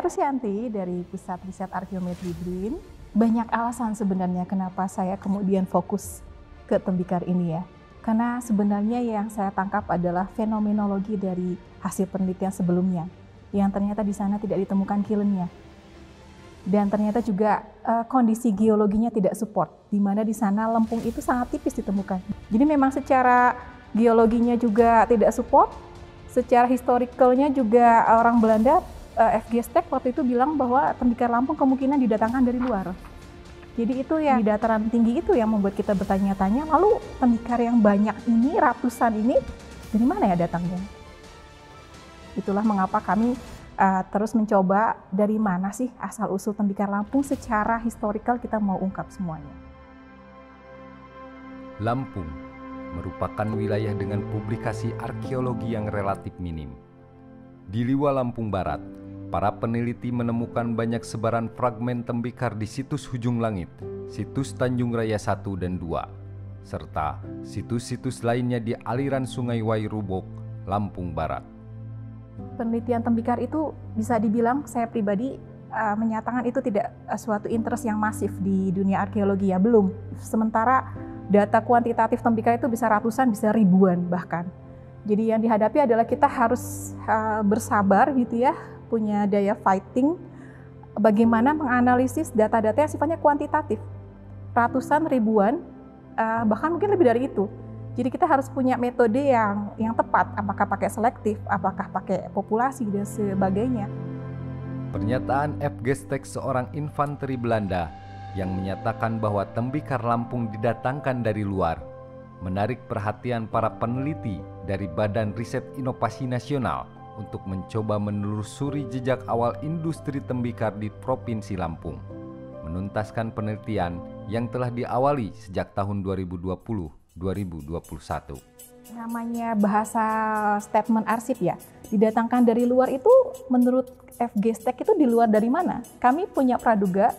Saya Rusyanti dari Pusat Riset Arkeometri BRIN. Banyak alasan sebenarnya kenapa saya kemudian fokus ke tembikar ini ya. Karena sebenarnya yang saya tangkap adalah fenomenologi dari hasil penelitian sebelumnya, yang ternyata di sana tidak ditemukan kilennya. Dan ternyata juga kondisi geologinya tidak support, di mana di sana lempung itu sangat tipis ditemukan. Jadi memang secara geologinya juga tidak support, secara historicalnya juga orang Belanda, F.G. Stek waktu itu bilang bahwa tembikar Lampung kemungkinan didatangkan dari luar. Jadi itu yang di dataran tinggi itu yang membuat kita bertanya-tanya, lalu tembikar yang banyak ini, ratusan ini, dari mana ya datangnya? Itulah mengapa kami terus mencoba dari mana sih asal-usul tembikar Lampung secara historikal kita mau ungkap semuanya. Lampung merupakan wilayah dengan publikasi arkeologi yang relatif minim. Di Liwa Lampung Barat, para peneliti menemukan banyak sebaran fragmen tembikar di situs Hujung Langit, situs Tanjung Raya 1 dan 2, serta situs-situs lainnya di aliran Sungai Wairubok, Lampung Barat. Penelitian tembikar itu bisa dibilang saya pribadi menyatakan itu tidak suatu interest yang masif di dunia arkeologi ya, belum. Sementara data kuantitatif tembikar itu bisa ratusan, bisa ribuan bahkan. Jadi yang dihadapi adalah kita harus bersabar gitu ya, punya daya fighting, bagaimana menganalisis data-data yang sifatnya kuantitatif. Ratusan, ribuan, bahkan mungkin lebih dari itu. Jadi kita harus punya metode yang tepat, apakah pakai selektif, apakah pakai populasi dan sebagainya. Pernyataan F.G. Stek, seorang infanteri Belanda yang menyatakan bahwa tembikar Lampung didatangkan dari luar, menarik perhatian para peneliti dari Badan Riset Inovasi Nasional untuk mencoba menelusuri jejak awal industri tembikar di Provinsi Lampung, menuntaskan penelitian yang telah diawali sejak tahun 2020-2021. Namanya bahasa statement arsip ya, didatangkan dari luar itu menurut F.G. Stek itu di luar dari mana? Kami punya praduga,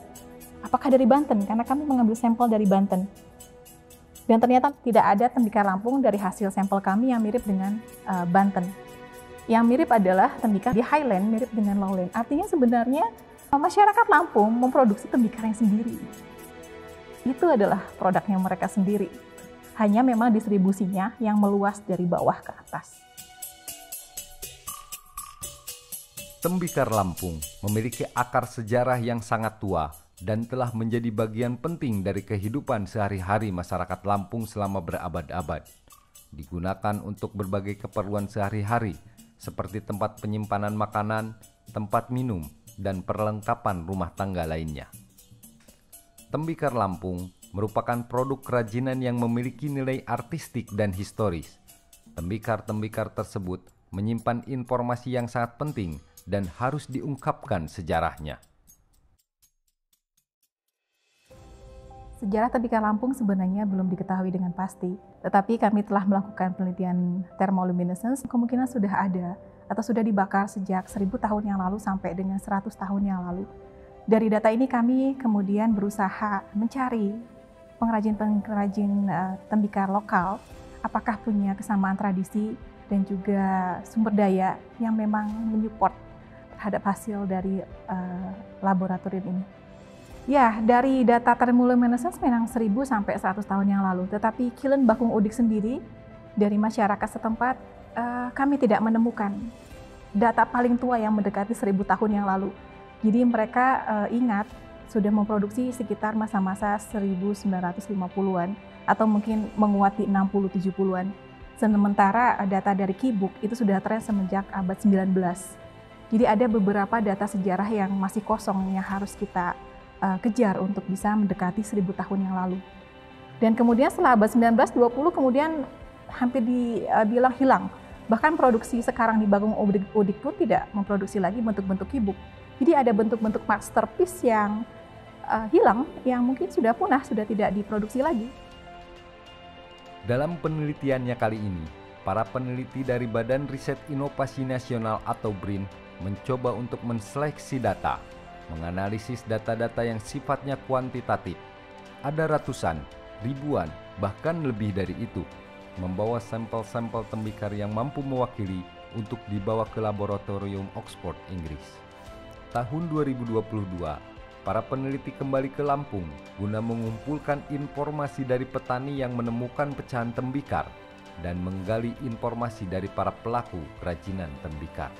apakah dari Banten? Karena kami mengambil sampel dari Banten. Dan ternyata tidak ada tembikar Lampung dari hasil sampel kami yang mirip dengan Banten. Yang mirip adalah tembikar di Highland mirip dengan Lowland. Artinya sebenarnya masyarakat Lampung memproduksi tembikar yang sendiri. Itu adalah produknya mereka sendiri. Hanya memang distribusinya yang meluas dari bawah ke atas. Tembikar Lampung memiliki akar sejarah yang sangat tua dan telah menjadi bagian penting dari kehidupan sehari-hari masyarakat Lampung selama berabad-abad. Digunakan untuk berbagai keperluan sehari-hari seperti tempat penyimpanan makanan, tempat minum, dan perlengkapan rumah tangga lainnya. Tembikar Lampung merupakan produk kerajinan yang memiliki nilai artistik dan historis. Tembikar-tembikar tersebut menyimpan informasi yang sangat penting dan harus diungkapkan sejarahnya. Sejarah tembikar Lampung sebenarnya belum diketahui dengan pasti, tetapi kami telah melakukan penelitian thermoluminescence, kemungkinan sudah ada atau sudah dibakar sejak 1000 tahun yang lalu sampai dengan 100 tahun yang lalu. Dari data ini kami kemudian berusaha mencari pengrajin-pengrajin tembikar lokal, apakah punya kesamaan tradisi dan juga sumber daya yang memang menyupport terhadap hasil dari laboratorium ini. Ya, dari data thermoluminescence memang 1000 sampai 100 tahun yang lalu, tetapi kilen Bakung Udik sendiri dari masyarakat setempat kami tidak menemukan data paling tua yang mendekati 1000 tahun yang lalu. Jadi mereka ingat sudah memproduksi sekitar masa-masa 1950-an atau mungkin menguat di 60-70-an. Sementara data dari Kibuk itu sudah tren semenjak abad 19. Jadi ada beberapa data sejarah yang masih kosong yang harus kita kejar untuk bisa mendekati 1000 tahun yang lalu. Dan kemudian setelah abad 19-20 kemudian hampir dibilang hilang. Bahkan produksi sekarang di Bakung Udik pun tidak memproduksi lagi bentuk-bentuk Kibuk. Jadi ada bentuk-bentuk masterpiece yang hilang, yang mungkin sudah punah, sudah tidak diproduksi lagi. Dalam penelitiannya kali ini, para peneliti dari Badan Riset Inovasi Nasional atau BRIN mencoba untuk menseleksi data, menganalisis data-data yang sifatnya kuantitatif. Ada ratusan, ribuan, bahkan lebih dari itu, membawa sampel-sampel tembikar yang mampu mewakili untuk dibawa ke laboratorium Oxford, Inggris. Tahun 2022, para peneliti kembali ke Lampung guna mengumpulkan informasi dari petani yang menemukan pecahan tembikar dan menggali informasi dari para pelaku kerajinan tembikar.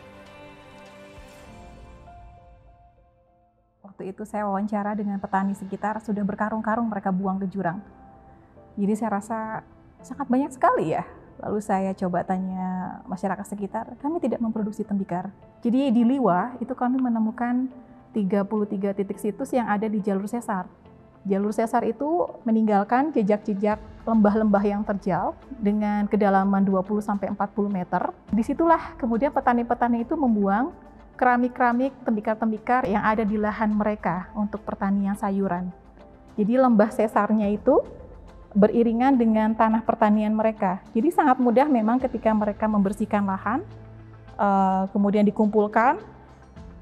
Waktu itu saya wawancara dengan petani sekitar, sudah berkarung-karung mereka buang ke jurang. Jadi saya rasa sangat banyak sekali ya. Lalu saya coba tanya masyarakat sekitar, kami tidak memproduksi tembikar. Jadi di Liwa itu kami menemukan 33 titik situs yang ada di jalur sesar. Jalur sesar itu meninggalkan jejak-jejak lembah-lembah yang terjal dengan kedalaman 20-40 meter. Disitulah kemudian petani-petani itu membuang keramik-keramik tembikar-tembikar yang ada di lahan mereka untuk pertanian sayuran. Jadi lembah sesarnya itu beriringan dengan tanah pertanian mereka. Jadi sangat mudah memang ketika mereka membersihkan lahan, kemudian dikumpulkan,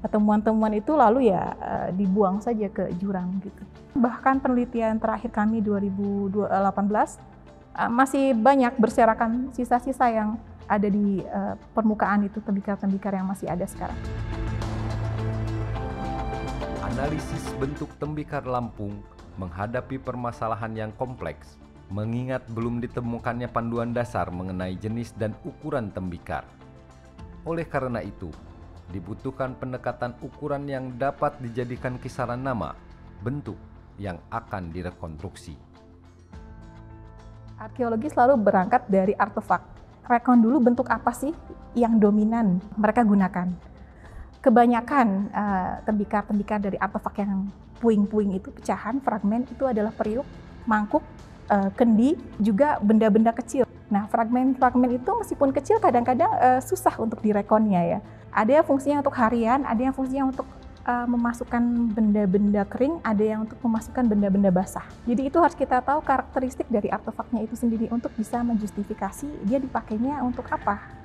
temuan-temuan itu lalu ya dibuang saja ke jurang gitu. Bahkan penelitian terakhir kami 2018 masih banyak berserakan sisa-sisa yang ada di permukaan itu, tembikar-tembikar yang masih ada sekarang. Analisis bentuk tembikar Lampung menghadapi permasalahan yang kompleks, mengingat belum ditemukannya panduan dasar mengenai jenis dan ukuran tembikar. Oleh karena itu, dibutuhkan pendekatan ukuran yang dapat dijadikan kisaran nama, bentuk yang akan direkonstruksi. Arkeologi selalu berangkat dari artefak. Rekon dulu bentuk apa sih yang dominan mereka gunakan. Kebanyakan tembikar-tembikar dari artefak yang puing-puing itu, pecahan, fragmen itu adalah periuk, mangkuk, kendi, juga benda-benda kecil. Nah, fragmen-fragmen itu meskipun kecil kadang-kadang susah untuk direkonnya ya. Ada yang fungsinya untuk harian, ada yang fungsinya untuk memasukkan benda-benda kering, ada yang untuk memasukkan benda-benda basah. Jadi itu harus kita tahu karakteristik dari artefaknya itu sendiri untuk bisa menjustifikasi dia dipakainya untuk apa.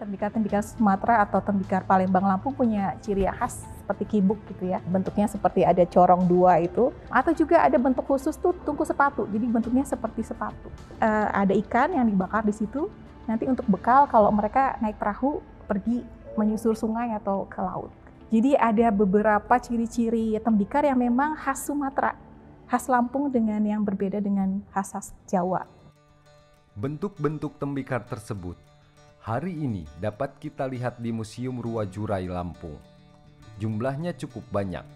Tembikar-tembikar Sumatera atau tembikar Palembang Lampung punya ciri khas seperti kibuk gitu ya. Bentuknya seperti ada corong dua itu. Atau juga ada bentuk khusus tuh tungku sepatu. Jadi bentuknya seperti sepatu. Ada ikan yang dibakar di situ. Nanti untuk bekal kalau mereka naik perahu pergi menyusur sungai atau ke laut. Jadi ada beberapa ciri-ciri tembikar yang memang khas Sumatera. Khas Lampung dengan yang berbeda dengan khas Jawa. Bentuk-bentuk tembikar tersebut hari ini dapat kita lihat di Museum Ruwajurai Lampung. Jumlahnya cukup banyak,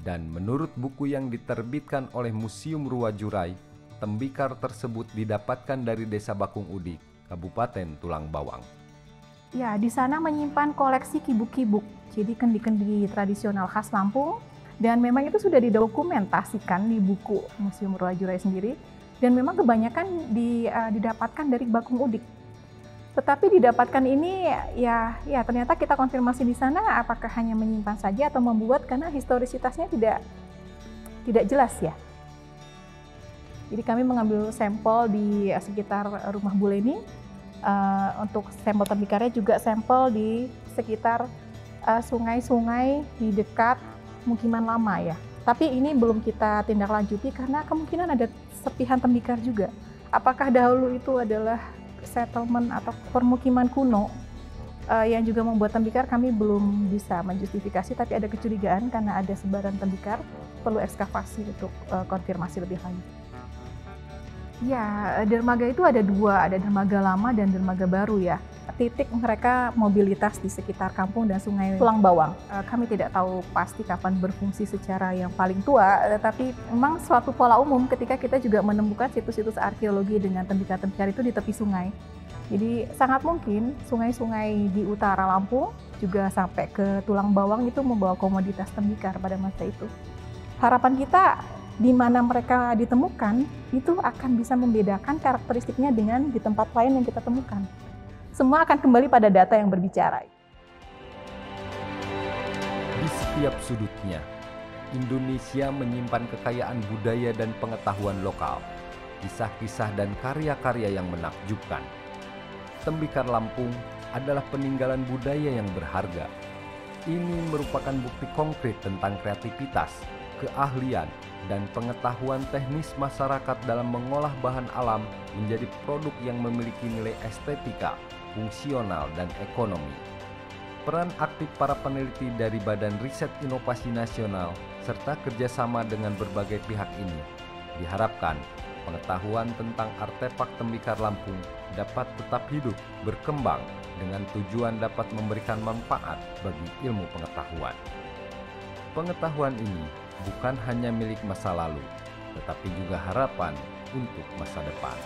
dan menurut buku yang diterbitkan oleh Museum Ruwajurai, tembikar tersebut didapatkan dari Desa Bakung Udik, Kabupaten Tulang Bawang. Ya, di sana menyimpan koleksi kibuk-kibuk, jadi kendi-kendi tradisional khas Lampung, dan memang itu sudah didokumentasikan di buku Museum Ruwajurai sendiri, dan memang kebanyakan didapatkan dari Bakung Udik. Tetapi didapatkan ini ya ternyata kita konfirmasi di sana apakah hanya menyimpan saja atau membuat, karena historisitasnya tidak jelas ya. Jadi kami mengambil sampel di sekitar rumah Bu Leni, untuk sampel tembikarnya juga sampel di sekitar sungai-sungai di dekat mukiman lama ya. Tapi ini belum kita tindak lanjuti karena kemungkinan ada serpihan tembikar juga. Apakah dahulu itu adalah settlement atau permukiman kuno yang juga membuat tembikar, kami belum bisa menjustifikasi, tapi ada kecurigaan karena ada sebaran tembikar, perlu ekskavasi untuk konfirmasi lebih lanjut. Ya, dermaga itu ada dua, ada dermaga lama dan dermaga baru ya. Titik mereka mobilitas di sekitar kampung dan sungai Tulang Bawang. Kami tidak tahu pasti kapan berfungsi secara yang paling tua, tapi memang suatu pola umum ketika kita juga menemukan situs-situs arkeologi dengan tembikar-tembikar itu di tepi sungai. Jadi sangat mungkin sungai-sungai di utara Lampung juga sampai ke Tulang Bawang itu membawa komoditas tembikar pada masa itu. Harapan kita di mana mereka ditemukan itu akan bisa membedakan karakteristiknya dengan di tempat lain yang kita temukan. Semua akan kembali pada data yang berbicara. Di setiap sudutnya, Indonesia menyimpan kekayaan budaya dan pengetahuan lokal, kisah-kisah dan karya-karya yang menakjubkan. Tembikar Lampung adalah peninggalan budaya yang berharga. Ini merupakan bukti konkret tentang kreativitas, keahlian, dan pengetahuan teknis masyarakat dalam mengolah bahan alam menjadi produk yang memiliki nilai estetika, fungsional, dan ekonomi. Peran aktif para peneliti dari Badan Riset Inovasi Nasional serta kerjasama dengan berbagai pihak ini diharapkan pengetahuan tentang artefak tembikar Lampung dapat tetap hidup, berkembang dengan tujuan dapat memberikan manfaat bagi ilmu pengetahuan. Pengetahuan ini bukan hanya milik masa lalu, tetapi juga harapan untuk masa depan.